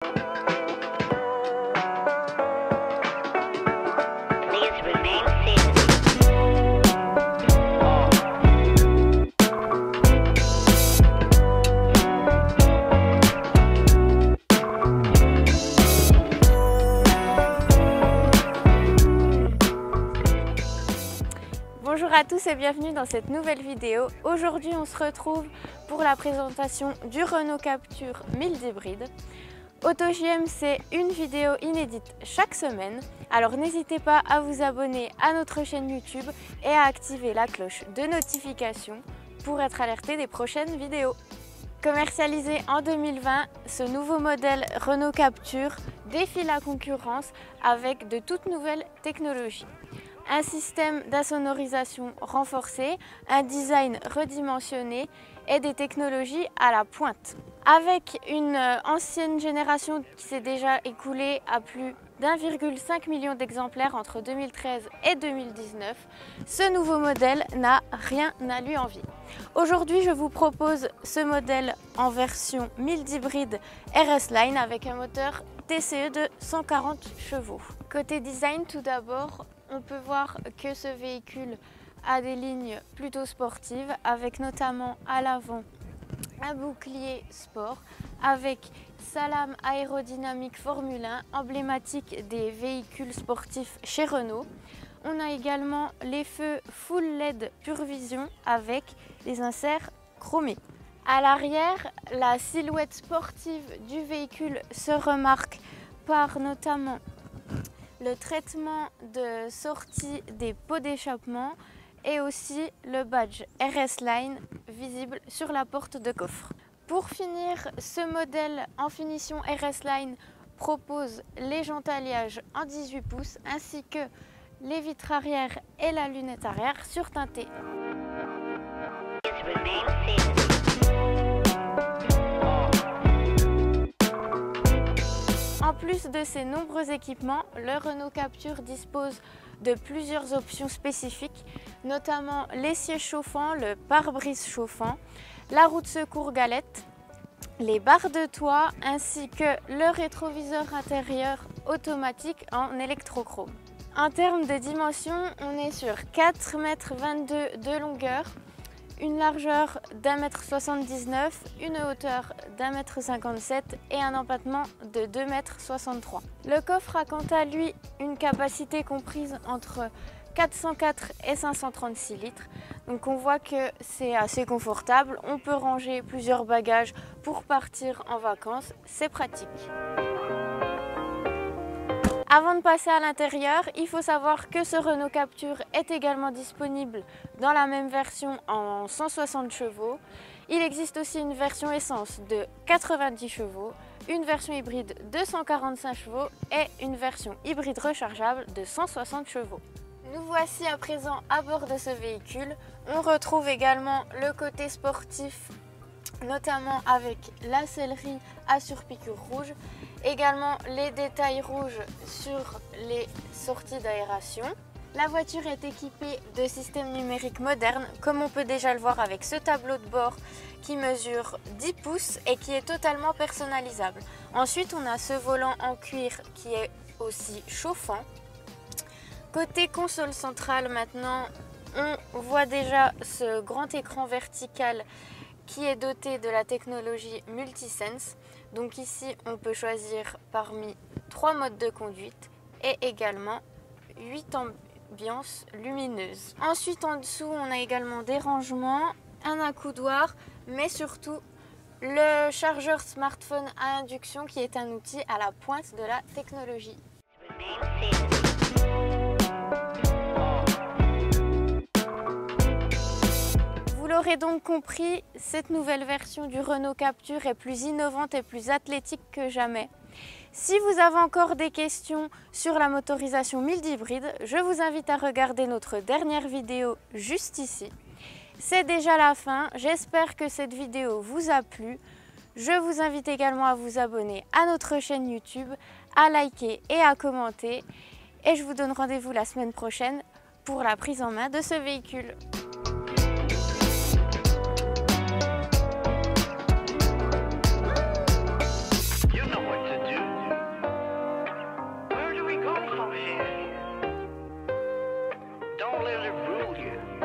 Bonjour à tous et bienvenue dans cette nouvelle vidéo. Aujourd'hui on se retrouve pour la présentation du Renault Captur Mild Hybride. AutoJM, c'est une vidéo inédite chaque semaine, alors n'hésitez pas à vous abonner à notre chaîne YouTube et à activer la cloche de notification pour être alerté des prochaines vidéos. Commercialisé en 2020, ce nouveau modèle Renault Captur défie la concurrence avec de toutes nouvelles technologies. Un système d'insonorisation renforcé, un design redimensionné et des technologies à la pointe. Avec une ancienne génération qui s'est déjà écoulée à plus d'1,5 million d'exemplaires entre 2013 et 2019, ce nouveau modèle n'a rien à lui envier. Aujourd'hui, je vous propose ce modèle en version mild hybride RS Line avec un moteur TCE de 140 chevaux. Côté design, tout d'abord, on peut voir que ce véhicule a des lignes plutôt sportives avec notamment à l'avant un bouclier sport avec sa lame aérodynamique Formule 1 emblématique des véhicules sportifs chez Renault. On a également les feux full LED Pure Vision avec les inserts chromés. À l'arrière, la silhouette sportive du véhicule se remarque par notamment le traitement de sortie des pots d'échappement et aussi le badge RS Line visible sur la porte de coffre. Pour finir, ce modèle en finition RS Line propose les jantes alliages en 18 pouces ainsi que les vitres arrière et la lunette arrière surteintées. En plus de ces nombreux équipements, le Renault Captur dispose de plusieurs options spécifiques, notamment les sièges chauffants, le pare-brise chauffant, la roue de secours galette, les barres de toit ainsi que le rétroviseur intérieur automatique en électrochrome. En termes de dimensions, on est sur 4,22 m de longueur, une largeur d'1,79 m, une hauteur d'1,57 m et un empattement de 2,63 m. Le coffre a quant à lui une capacité comprise entre 404 et 536 litres. Donc on voit que c'est assez confortable, on peut ranger plusieurs bagages pour partir en vacances, c'est pratique. Avant de passer à l'intérieur, il faut savoir que ce Renault Captur est également disponible dans la même version en 160 chevaux. Il existe aussi une version essence de 90 chevaux, une version hybride de 145 chevaux et une version hybride rechargeable de 160 chevaux. Nous voici à présent à bord de ce véhicule. On retrouve également le côté sportif, notamment avec la sellerie à surpiqûre rouge. Également les détails rouges sur les sorties d'aération. La voiture est équipée de systèmes numériques modernes, comme on peut déjà le voir avec ce tableau de bord qui mesure 10 pouces et qui est totalement personnalisable. Ensuite, on a ce volant en cuir qui est aussi chauffant. Côté console centrale maintenant, on voit déjà ce grand écran vertical qui est doté de la technologie Multisense. Donc ici, on peut choisir parmi 3 modes de conduite et également 8 ambiances lumineuses. Ensuite, en dessous, on a également des rangements, un accoudoir, mais surtout le chargeur smartphone à induction qui est un outil à la pointe de la technologie. Vous l'aurez donc compris, cette nouvelle version du Renault Captur est plus innovante et plus athlétique que jamais. Si vous avez encore des questions sur la motorisation mild hybride, je vous invite à regarder notre dernière vidéo juste ici. C'est déjà la fin, j'espère que cette vidéo vous a plu. Je vous invite également à vous abonner à notre chaîne YouTube, à liker et à commenter. Et je vous donne rendez-vous la semaine prochaine pour la prise en main de ce véhicule. You know what to do. Don't let it fool you.